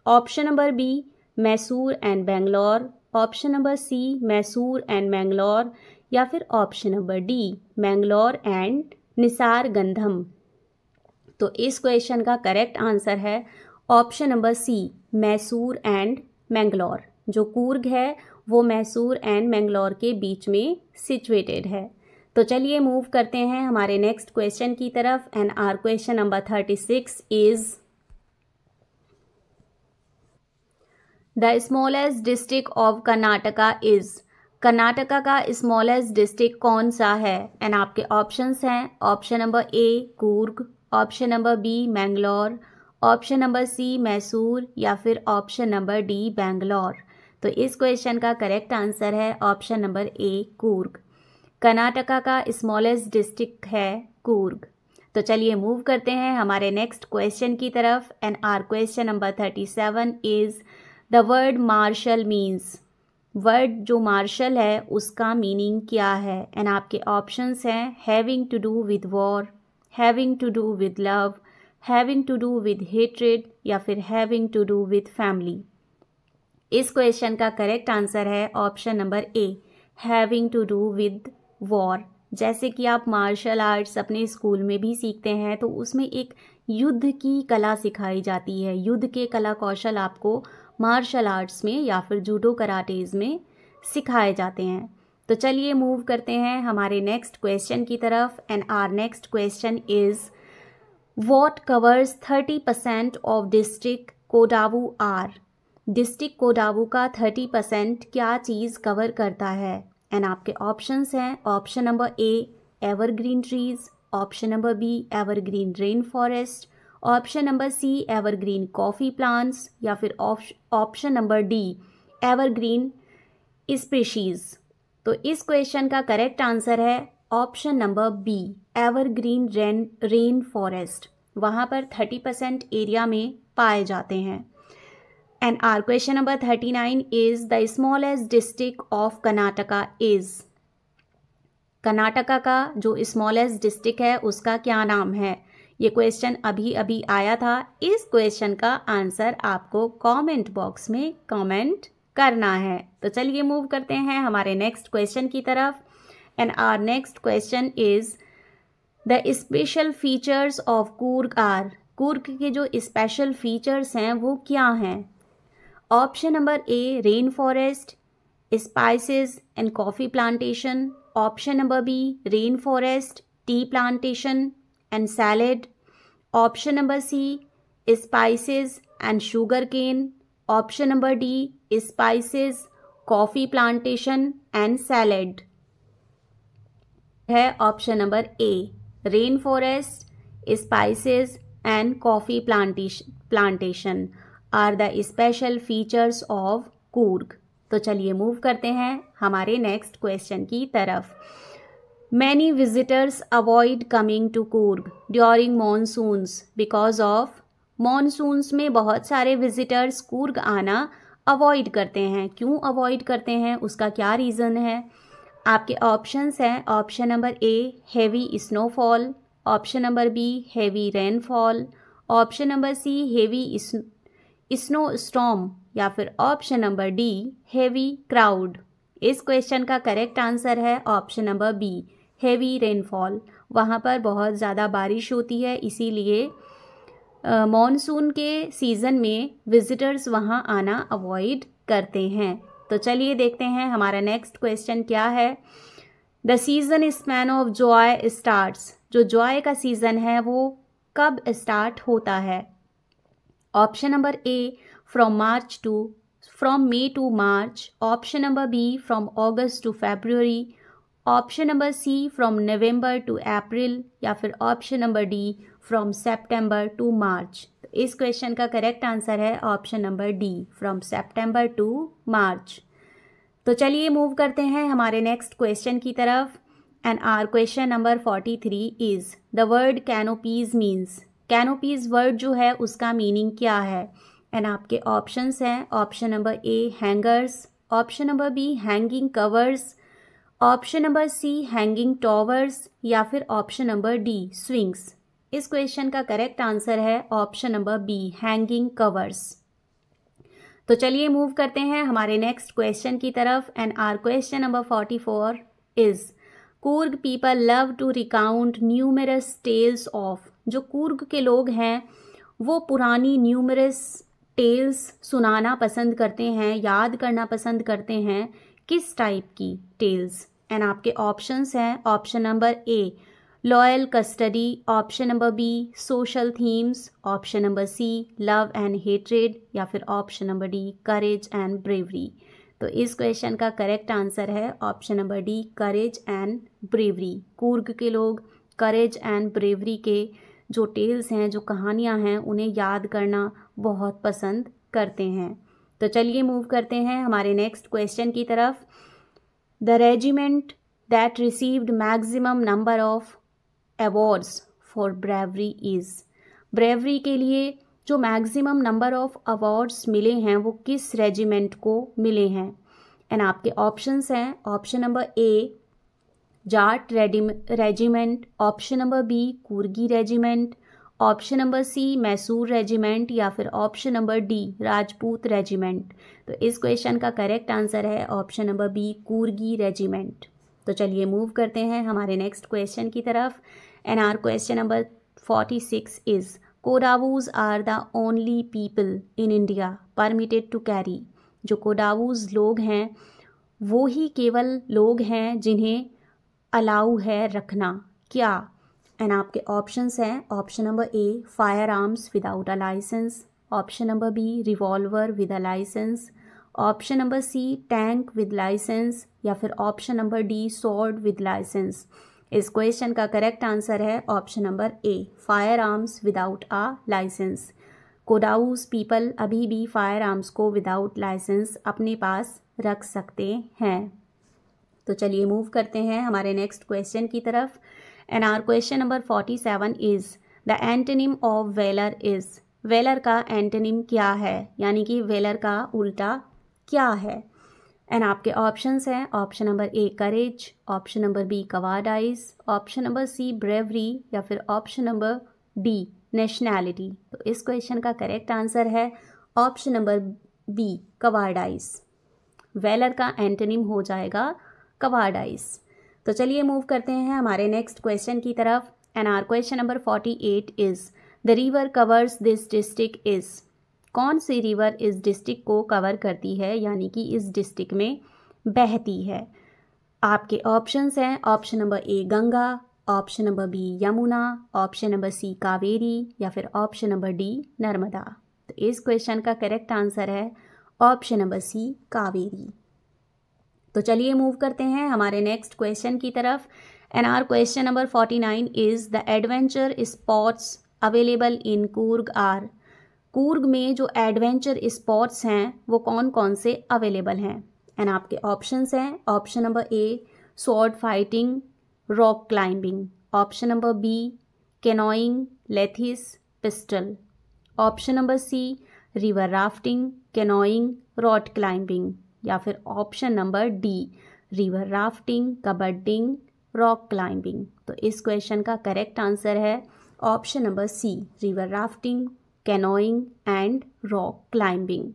option number B Mysore and Bangalore, option number C Mysore and Mangalore, या फिर option number D Mangalore and Nisargadhama. तो इस क्वेश्चन का करेक्ट आंसर है option number C Mysore and Mangalore. जो कूर्ग है वो मैसूर एंड मैंगलोर के बीच में सिचुएटेड है। तो चलिए मूव करते हैं हमारे नेक्स्ट क्वेश्चन की तरफ। And our question number 36 is the smallest district of Karnataka is. Karnataka का स्मॉलेस्ट डिस्ट्रिक्ट कौन सा है? एंड आपके ऑप्शंस हैं option number A Coorg, option number B Mangalore, option number C Mysore, या फिर ऑप्शन नंबर डी बेंगलोर। तो इस क्वेश्चन का करेक्ट आंसर है option number A Coorg. Karnataka का स्मॉलेस्ट डिस्ट्रिक्ट है कूर्ग। तो चलिए मूव करते हैं हमारे नेक्स्ट क्वेश्चन की तरफ। And our question number 37 is the word martial means. Word जो मार्शल है उसका मीनिंग क्या है? एंड आपके ऑप्शंस हैं having to do with war, having to do with love, having to do with hatred, या फिर having to do with family. इस क्वेश्चन का करेक्ट आंसर है option number A having to do with war. जैसे कि आप martial arts अपने school में भी सीखते हैं तो उसमें एक युद्ध की कला सिखाई जाती है। युद्ध के कला कौशल आपको मार्शल आर्ट्स में या फिर जूडो कराटेज में सिखाए जाते हैं। तो चलिए मूव करते हैं हमारे नेक्स्ट क्वेश्चन की तरफ। And our next question is what covers 30% of district Kodavu are. District Kodavu का 30% क्या चीज़ कवर करता है? एंड आपके ऑप्शंस हैं option number A evergreen trees, option number B evergreen rain forest, option number C evergreen coffee plants, या फिर option number D evergreen species. तो इस क्वेश्चन का करेक्ट आंसर है option number B evergreen rain forest. वहाँ पर 30% area में पाए जाते हैं। And our question number 39 is the smallest district of Karnataka is. Karnataka का जो स्मॉलेस्ट डिस्ट्रिक्ट है उसका क्या नाम है? ये क्वेश्चन अभी अभी आया था। इस क्वेश्चन का आंसर आपको कमेंट बॉक्स में कमेंट करना है। तो चलिए मूव करते हैं हमारे नेक्स्ट क्वेश्चन की तरफ। And our next question is the special features of Coorg are. Coorg के जो स्पेशल फीचर्स हैं वो क्या हैं? Option number A rain forest, spices and coffee plantation. Option number B rain forest, tea plantation and salad. Option number C spices and sugar cane. Option number D spices, coffee plantation and salad. है option number A rain forest, spices and coffee plantation are the special features of Coorg. तो चलिए move करते हैं हमारे next question की तरफ। Many visitors avoid coming to Coorg during monsoons because of. Monsoons में बहुत सारे विजिटर्स कूर्ग आना अवॉइड करते हैं। क्यों अवॉइड करते हैं, उसका क्या रीज़न है? आपके ऑप्शंस हैं option number A heavy snowfall, option number B heavy rainfall, option number C heavy snow storm या फिर option number D heavy crowd. इस क्वेश्चन का करेक्ट आंसर है option number B heavy rainfall. वहाँ पर बहुत ज़्यादा बारिश होती है, इसीलिए मॉनसून के सीज़न में विजिटर्स वहाँ आना अवॉइड करते हैं। तो चलिए देखते हैं हमारा नेक्स्ट क्वेश्चन क्या है। The season span of joy starts. जो जॉय का सीज़न है वो कब स्टार्ट होता है? Option number A from May to March, option number B from August to February, option number C from November to April या फिर option number D from September to March। तो इस क्वेश्चन का करेक्ट आंसर है option number D from September to March। तो चलिए move करते हैं हमारे नेक्स्ट क्वेश्चन की तरफ। And our question number 43 is the word canopies means. Canopies word जो है उसका मीनिंग क्या है? एंड आपके ऑप्शंस हैं option number A hangers, option number B hanging covers, option number C hanging towers या फिर ऑप्शन नंबर डी स्विंग्स। इस क्वेश्चन का करेक्ट आंसर है option number B hanging covers. तो चलिए मूव करते हैं हमारे नेक्स्ट क्वेश्चन की तरफ। And our question number 44 is Coorg people love to recount numerous tales of. जो कूर्ग के लोग हैं वो पुरानी न्यूमरस टेल्स सुनाना पसंद करते हैं, याद करना पसंद करते हैं। किस टाइप की टेल्स? एंड आपके ऑप्शंस हैं option number A loyal custody, option number B social themes, option number C love and hatred या फिर option number D courage and bravery. तो इस क्वेश्चन का करेक्ट आंसर है option number D courage and bravery. Coorg के लोग करेज and bravery के जो टेल्स हैं, जो कहानियां हैं, उन्हें याद करना बहुत पसंद करते हैं। तो चलिए मूव करते हैं हमारे नेक्स्ट क्वेश्चन की तरफ। The regiment that received maximum number of awards for bravery is. Bravery के लिए जो मैक्सिमम नंबर ऑफ अवार्ड्स मिले हैं वो किस रेजिमेंट को मिले हैं? एंड आपके ऑप्शंस हैं option number A Jat regiment, option number B Coorgi regiment, option number C Mysore regiment या फिर option number D Rajput regiment. तो इस क्वेश्चन का करेक्ट आंसर है option number B Coorgi regiment. तो चलिए मूव करते हैं हमारे नेक्स्ट क्वेश्चन की तरफ। And our question number 46 is Kodavas are the only people in India permitted to carry. जो कोडावूज लोग हैं वो ही केवल लोग हैं जिन्हें अलाउ है रखना। क्या? एंड आपके ऑप्शंस हैं option number A firearms without a licence, option number B revolver with a licence, option number C tank with licence या फिर option number D sword with licence. इस क्वेश्चन का correct answer है option number A firearms without a licence. Kodavas people अभी भी firearms को without licence अपने पास रख सकते हैं। तो चलिए मूव करते हैं हमारे नेक्स्ट क्वेश्चन की तरफ। And our question number 47 is the antonym of valour is. Valour का एंटोनिम क्या है, यानी कि वेलर का उल्टा क्या है। एंड आपके ऑप्शंस हैं option number A courage, option number B cowardice, option number C bravery या फिर ऑप्शन नंबर डी नेशनैलिटी। तो इस क्वेश्चन का करेक्ट आंसर है ऑप्शन नंबर बी कवार्डाइज। वेलर का एंटोनिम हो जाएगा कवार्डाइज। तो चलिए मूव करते हैं हमारे नेक्स्ट क्वेश्चन की तरफ। And our question number 48 is the river covers this district is. कौन सी रिवर इस डिस्ट्रिक्ट को कवर करती है, यानी कि इस डिस्ट्रिक्ट में बहती है। आपके ऑप्शंस हैं option number A Ganga, option number B Yamuna, option number C Kaveri या फिर ऑप्शन नंबर डी नर्मदा। तो इस क्वेश्चन का करेक्ट आंसर है ऑप्शन नंबर सी कावेरी। तो चलिए मूव करते हैं हमारे नेक्स्ट क्वेश्चन की तरफ। And our question number 49 is the adventure spots available in Coorg are. Coorg में जो एडवेंचर स्पॉट्स हैं वो कौन कौन से अवेलेबल हैं। एंड आपके ऑप्शंस हैं option number A sword fighting rock climbing, option number B canoeing लेथिस pistol, option number C river rafting canoeing rock climbing या फिर option number D river rafting कबड्डिंग रॉक क्लाइंबिंग। तो इस क्वेश्चन का करेक्ट आंसर है option number C river rafting canoeing and rock climbing.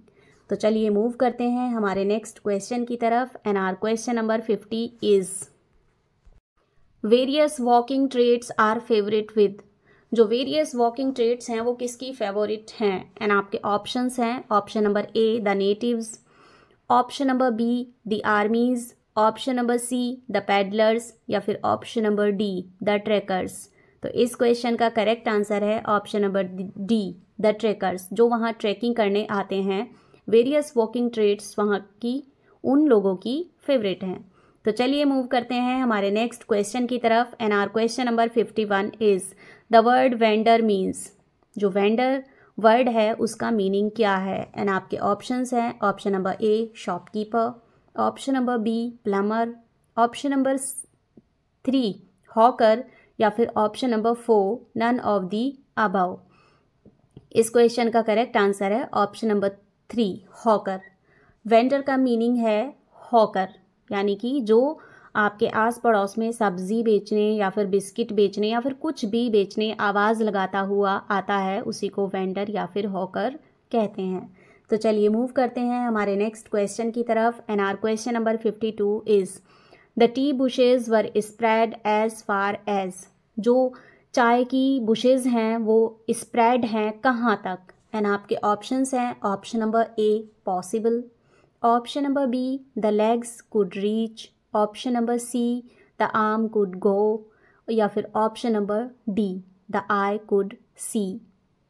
तो चलिए मूव करते हैं हमारे नेक्स्ट क्वेश्चन की तरफ। And our question number 50 is various walking trades are favourite with. जो वेरियस वॉकिंग ट्रेड्स हैं वो किसकी फेवरेट हैं। एंड आपके ऑप्शंस हैं option number A the natives, option number B the armies, option number C the peddlers या फिर option number D the trekkers. तो इस क्वेश्चन का करेक्ट आंसर है option number D the trekkers. जो वहाँ ट्रैकिंग करने आते हैं, वेरियस वॉकिंग ट्रेड्स वहाँ की उन लोगों की फेवरेट हैं। तो चलिए मूव करते हैं हमारे नेक्स्ट क्वेश्चन की तरफ। And our question number 51 is the word vendor means. जो वेंडर वर्ड है उसका मीनिंग क्या है। एंड आपके ऑप्शंस हैं option number A shopkeeper, option number B plumber, option number 3 hawker या फिर option number 4 none of the above. इस क्वेश्चन का करेक्ट आंसर है ऑप्शन नंबर 3 हॉकर। वेंडर का मीनिंग है हॉकर, यानी कि जो आपके आस पड़ोस में सब्जी बेचने या फिर बिस्किट बेचने या फिर कुछ भी बेचने आवाज़ लगाता हुआ आता है, उसी को वेंडर या फिर हॉकर कहते हैं। तो चलिए मूव करते हैं हमारे नेक्स्ट क्वेश्चन की तरफ। And our question number 52 is the tea bushes were spread as far as. जो चाय की बुशेज हैं वो स्प्रेड हैं कहाँ तक। एंड आपके ऑप्शंस हैं option number a possible, option number B the legs could reach, option number C the arm could go या फिर option number D the I could see.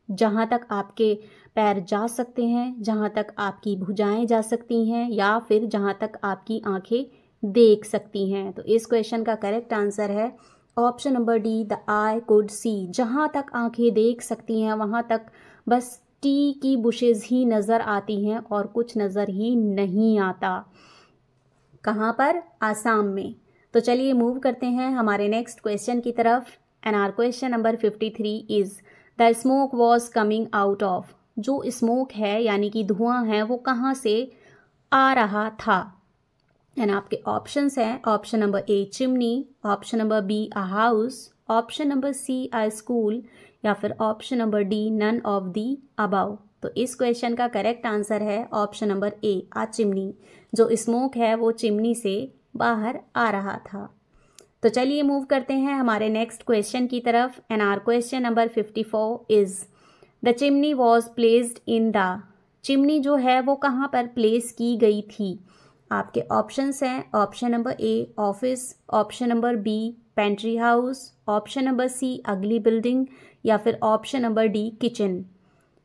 जहाँ तक आपके पैर जा सकते हैं, जहाँ तक आपकी भुजाएं जा सकती हैं या फिर जहाँ तक आपकी आंखें देख सकती हैं। तो इस क्वेश्चन का करेक्ट आंसर है option number D the I could see. जहाँ तक आंखें देख सकती हैं वहाँ तक बस टी की बुशेज ही नज़र आती हैं और कुछ नज़र ही नहीं आता। कहाँ पर? आसाम में। तो चलिए मूव करते हैं हमारे नेक्स्ट क्वेश्चन की तरफ। And our question number 53 is the smoke was coming out of. जो स्मोक है यानी कि धुआं है वो कहाँ से आ रहा था। एंड आपके ऑप्शंस हैं option number A chimney, option number B a house, option number C a school या फिर option number D none of the above. तो इस क्वेश्चन का करेक्ट आंसर है option number A a chimney. जो smoke है वो चिमनी से बाहर आ रहा था। तो चलिए मूव करते हैं हमारे नेक्स्ट क्वेश्चन की तरफ। And our question number 54 is the chimney was placed in the. Chimney जो है वो कहाँ पर प्लेस की गई थी। आपके ऑप्शंस हैं option number A office, option number B pantry house, option number C अगली बिल्डिंग या फिर ऑप्शन नंबर डी किचन।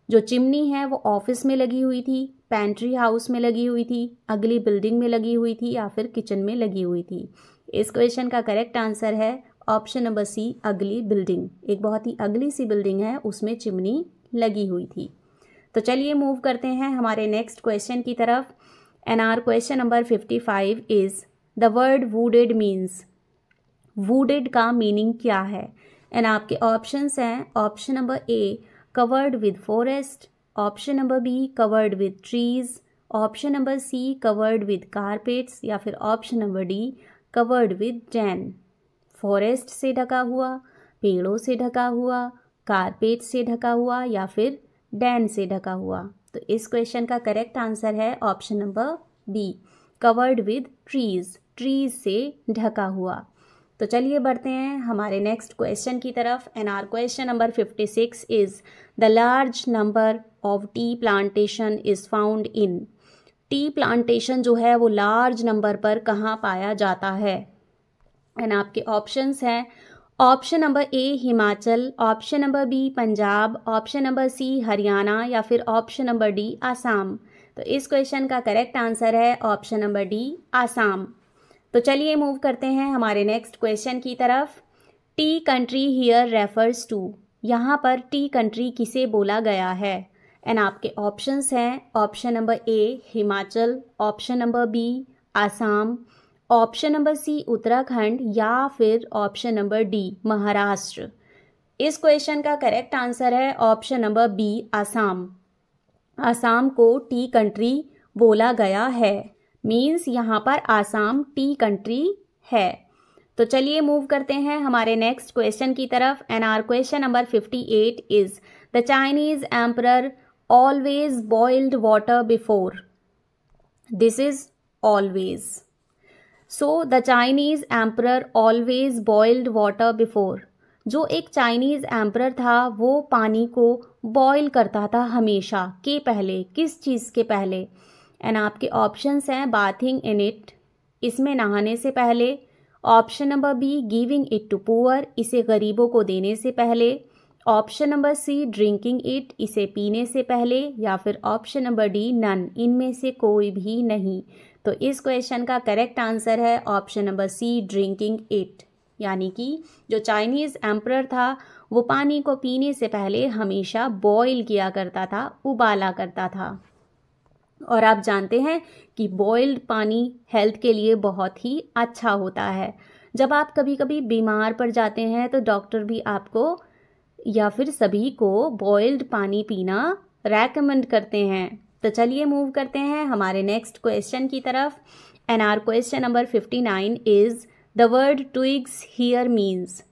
जो चिमनी है वो ऑफिस में लगी हुई थी, पेंट्री हाउस में लगी हुई थी, अगली बिल्डिंग में लगी हुई थी या फिर किचन में लगी हुई थी। इस क्वेश्चन का करेक्ट आंसर है ऑप्शन नंबर सी अगली बिल्डिंग। एक बहुत ही अगली सी बिल्डिंग है उसमें चिमनी लगी हुई थी। तो चलिए मूव करते हैं हमारे नेक्स्ट क्वेश्चन की तरफ। And our question number 55 is the word wooded means. Wooded का मीनिंग क्या है। एंड आपके ऑप्शंस हैं option number A covered with forest, option number B covered with trees, option number C covered with carpets, या फिर option number D covered with den. Forest से ढका हुआ, पेड़ों से ढका हुआ, कारपेट से ढका हुआ, या फिर डैन से ढका हुआ। तो इस क्वेश्चन का करेक्ट आंसर है option number B covered with trees, trees से ढका हुआ। तो चलिए बढ़ते हैं हमारे नेक्स्ट क्वेश्चन की तरफ। And our question number 56 is the large number of tea plantation is found in. Tea plantation जो है वो लार्ज नंबर पर कहाँ पाया जाता है। एंड आपके ऑप्शंस हैं option number A Himachal, option number B Punjab, option number C Haryana, या फिर ऑप्शन नंबर डी आसाम। तो इस क्वेश्चन का करेक्ट आंसर है ऑप्शन नंबर डी आसाम। तो चलिए मूव करते हैं हमारे नेक्स्ट क्वेश्चन की तरफ। Tea country here refers to, यहाँ पर टी कंट्री किसे बोला गया है। एंड आपके ऑप्शंस हैं option number A Himachal, option number B Assam, option number C Uttarakhand, या फिर ऑप्शन नंबर डी महाराष्ट्र। इस क्वेश्चन का करेक्ट आंसर है option number B Assam. Assam को टी कंट्री बोला गया है, मीन्स यहाँ पर आसाम टी कंट्री है। तो चलिए मूव करते हैं हमारे नेक्स्ट क्वेश्चन की तरफ। And our question number 58 is the Chinese emperor always boiled water before. This is always. So the Chinese emperor always boiled water before. जो एक चाइनीज एम्परर था वो पानी को बॉईल करता था हमेशा, के पहले, किस चीज़ के पहले। एंड आपके ऑप्शंस हैं बाथिंग इन इट, इसमें नहाने से पहले, option number B giving it to poor, इसे गरीबों को देने से पहले, option number C drinking it, इसे पीने से पहले, या फिर ऑप्शन नंबर डी नन, इनमें से कोई भी नहीं। तो इस क्वेश्चन का करेक्ट आंसर है option number C drinking it, यानी कि जो चाइनीज़ एम्परर था वो पानी को पीने से पहले हमेशा बॉईल किया करता था, उबाला करता था। और आप जानते हैं कि बॉइल्ड पानी हेल्थ के लिए बहुत ही अच्छा होता है। जब आप कभी कभी बीमार पड़ जाते हैं तो डॉक्टर भी आपको या फिर सभी को बॉइल्ड पानी पीना रेकमेंड करते हैं। तो चलिए मूव करते हैं हमारे नेक्स्ट क्वेश्चन की तरफ। And our question number 59 is the word twigs here means.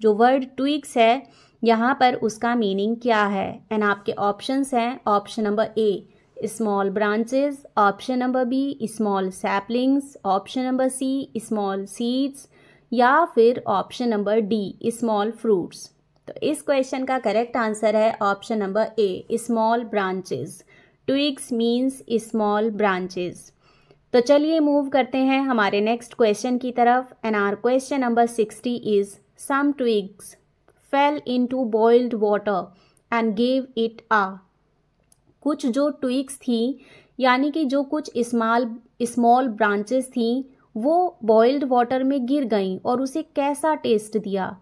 जो वर्ड ट्विग्स है यहाँ पर उसका मीनिंग क्या है। एंड आपके ऑप्शंस हैं option number A small branches, option number B small saplings, option number C small seeds, या फिर option number D small fruits. तो इस क्वेश्चन का करेक्ट आंसर है option number A small branches. Twigs means small branches. तो चलिए move करते हैं हमारे नेक्स्ट क्वेश्चन की तरफ। And our question number 60 is some twigs fell into boiled water and gave it a. कुछ जो ट्विग्स थी यानी कि जो कुछ स्मॉल ब्रांचेस थी वो बॉइल्ड वाटर में गिर गईं और उसे कैसा टेस्ट दिया।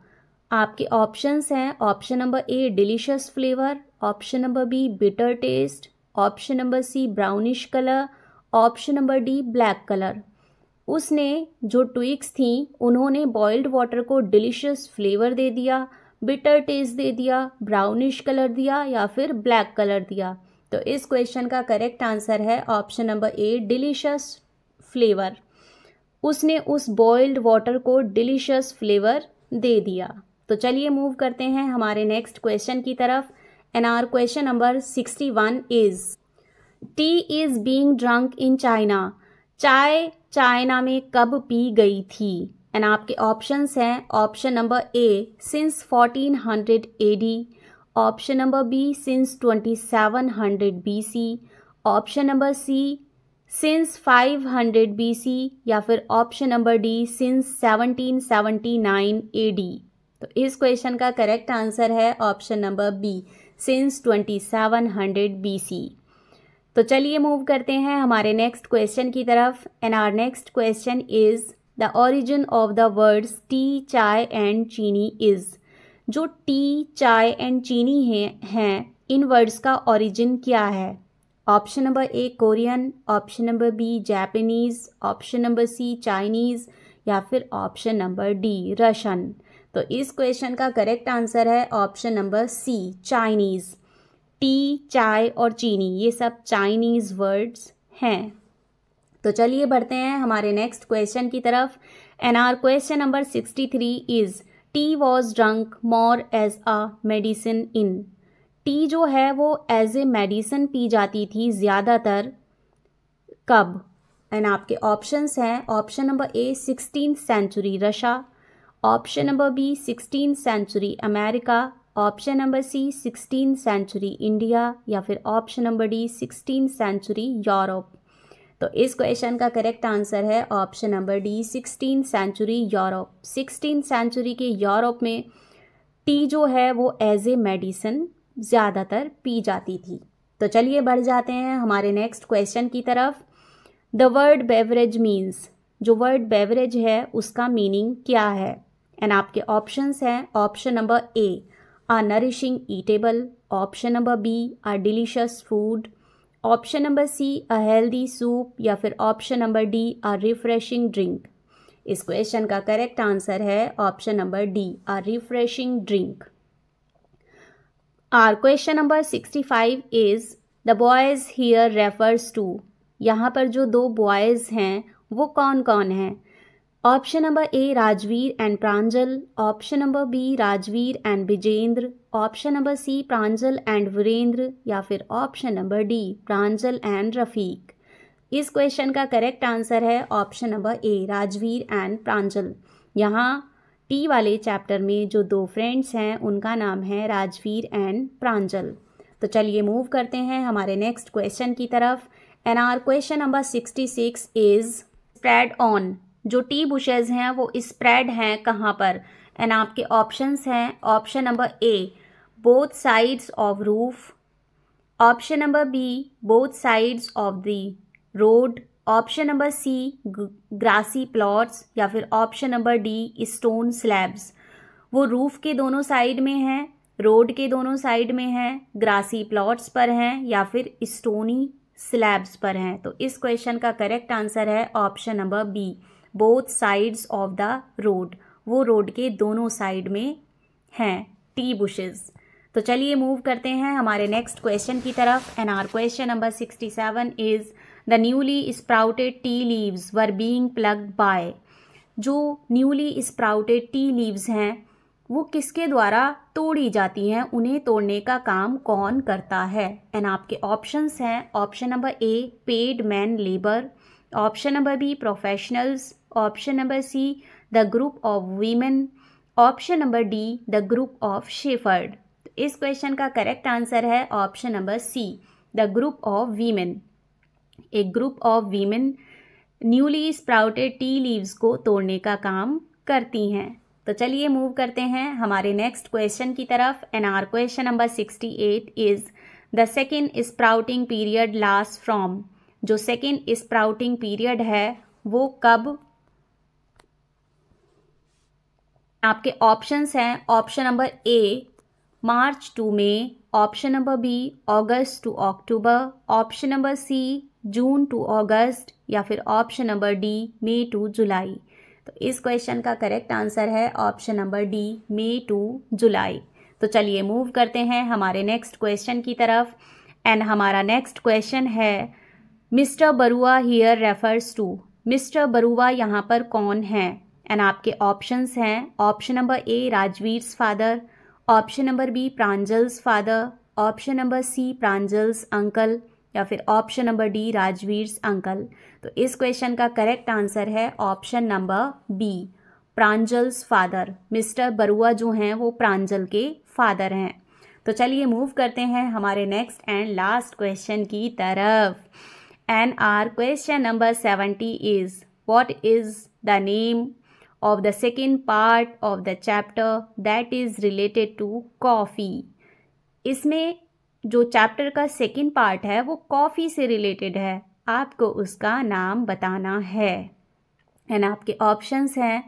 आपके ऑप्शंस हैं option number A delicious flavour, option number B bitter taste, option number C brownish colour, option number D black colour. उसने जो ट्विग्स थी उन्होंने बॉइल्ड वाटर को डिलीशियस फ्लेवर दे दिया, बिटर टेस्ट दे दिया, ब्राउनिश कलर दिया, या फिर ब्लैक कलर दिया। तो इस क्वेश्चन का करेक्ट आंसर है option number A delicious flavour. उसने उस बॉइल्ड वाटर को डिलीशियस फ्लेवर दे दिया। तो चलिए मूव करते हैं हमारे नेक्स्ट क्वेश्चन की तरफ। And our question number 61 is tea is being drunk in China. चाय चाइना में कब पी गई थी। एंड आपके ऑप्शंस हैं option number A since 1400 AD, option number B since 2700 BC, option number C since 500 BC, या फिर option number D since 1779 AD। तो इस क्वेश्चन का करेक्ट आंसर है option number B since 2700 BC। तो चलिए मूव करते हैं हमारे नेक्स्ट क्वेश्चन की तरफ। And our next question is the origin of the words tea, चाय एंड चीनी इज। जो टी, चाय एंड चीनी हैं इन वर्ड्स का ओरिजिन क्या है। Option number A Korean, option number B Japanese, option number C Chinese, या फिर ऑप्शन नंबर डी रशियन। तो इस क्वेश्चन का करेक्ट आंसर है option number C Chinese. Tea, चाय और चीनी ये सब चाइनीज़ वर्ड्स हैं। तो चलिए बढ़ते हैं हमारे नेक्स्ट क्वेश्चन की तरफ। And our question number 63 is tea was drunk more as a medicine in. Tea जो है वो एज ए मेडिसिन पी जाती थी ज़्यादातर कब? एंड आपके ऑप्शंस हैं, option number A 16th century Russia, option number B 16th century America, option number C 16th century India, या फिर option number D 16th century Europe. तो इस क्वेश्चन का करेक्ट आंसर है option number D 16th century Europe. 16th century के Europe में tea जो है वो एज ए मेडिसिन ज़्यादातर पी जाती थी। तो चलिए बढ़ जाते हैं हमारे नेक्स्ट क्वेश्चन की तरफ। द वर्ड बेवरेज मीन्स, जो वर्ड बेवरेज है उसका मीनिंग क्या है? एंड आपके ऑप्शंस हैं, option number A a nourishing eatable, option number B a delicious food, option number C a healthy soup, या फिर option number D a refreshing drink. इस क्वेश्चन का करेक्ट आंसर है option number D a refreshing drink. Our question number 65 is the boys here refers to. यहाँ पर जो दो boys हैं वो कौन कौन हैं? Option number A Rajveer and Pranjal, option number B Rajveer and Vijendra, option number C Pranjal and Virendra, या फिर option number D Pranjal and Rafiq. इस क्वेश्चन का करेक्ट आंसर है option number A Rajveer and Pranjal. यहाँ टी वाले चैप्टर में जो दो फ्रेंड्स हैं उनका नाम है राजवीर एंड प्रांजल। तो चलिए मूव करते हैं हमारे नेक्स्ट क्वेश्चन की तरफ। And our question number 66 is spread on. जो टी बुशेज हैं वो स्प्रेड हैं कहाँ पर? एंड आपके ऑप्शंस हैं, option number A both sides of roof, option number B both sides of the road, option number C grassy plots, या फिर option number D stone slabs. वो रूफ के दोनों साइड में हैं, रोड के दोनों साइड में हैं, ग्रासी प्लॉट्स पर हैं, या फिर स्टोनी स्लैब्स पर हैं। तो इस क्वेश्चन का करेक्ट आंसर है option number B both sides of the road. वो रोड के दोनों साइड में हैं टी बुशेस। तो चलिए मूव करते हैं हमारे नेक्स्ट क्वेश्चन की तरफ। And our question number 67 is the newly sprouted tea leaves were being plucked by. जो न्यूली स्प्राउटेड टी लीव्स हैं वो किसके द्वारा तोड़ी जाती हैं? उन्हें तोड़ने का काम कौन करता है? एंड आपके ऑप्शंस हैं, option number A paid man labour, option number B professionals, option number C the group of women, option number D the group of shepherd. इस क्वेश्चन का करेक्ट आंसर है option number C the group of women. एक group of women newly sprouted tea leaves को तोड़ने का काम करती हैं। तो चलिए मूव करते हैं हमारे नेक्स्ट क्वेश्चन की तरफ। And our question number 68 is the second sprouting period last from. जो सेकेंड स्प्राउटिंग पीरियड है वो कब? आपके ऑप्शंस हैं, option number A March to May, option number B August to October, option number C June to August, या फिर option number D May to July. तो इस क्वेश्चन का करेक्ट आंसर है option number D May to July. तो चलिए move करते हैं हमारे नेक्स्ट क्वेश्चन की तरफ। एंड हमारा नेक्स्ट क्वेश्चन है mister Barua here refers to. Mister Barua यहाँ पर कौन है? एंड आपके ऑप्शंस हैं, option number A Rajveer's father, option number B Pranjal's father, option number C Pranjal's uncle, या फिर option number D Rajveer's uncle. तो इस क्वेश्चन का करेक्ट आंसर है option number B Pranjal's father. Mister Barua जो हैं वो प्रांजल के फादर हैं। तो चलिए मूव करते हैं हमारे नेक्स्ट एंड लास्ट क्वेश्चन की तरफ। And our question number 70 is what is the name of the second part of the chapter that is related to coffee। इसमें जो चैप्टर का सेकेंड पार्ट है वो कॉफ़ी से रिलेटेड है, आपको उसका नाम बताना है। एंड आपके ऑप्शंस हैं,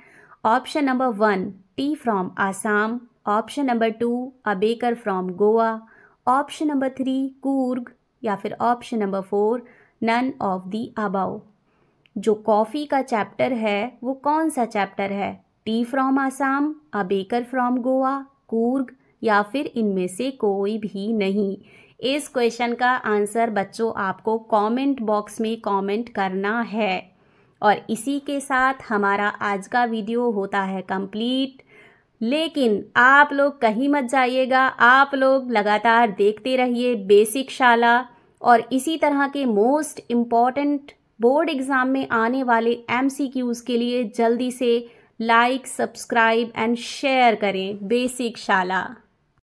option number 1 tea from Assam, option number 2 a baker from Goa, option number 3 Coorg, या फिर option number 4 none of the above. जो कॉफ़ी का चैप्टर है वो कौन सा चैप्टर है? Tea from Assam, a baker from Goa, Coorg, या फिर इनमें से कोई भी नहीं। इस क्वेश्चन का आंसर बच्चों आपको कमेंट बॉक्स में कमेंट करना है। और इसी के साथ हमारा आज का वीडियो होता है कंप्लीट। लेकिन आप लोग कहीं मत जाइएगा, आप लोग लगातार देखते रहिए बेसिक शाला और इसी तरह के मोस्ट इम्पॉर्टेंट बोर्ड एग्जाम में आने वाले MCQs के लिए जल्दी से लाइक, सब्सक्राइब एंड शेयर करें बेसिक शाला।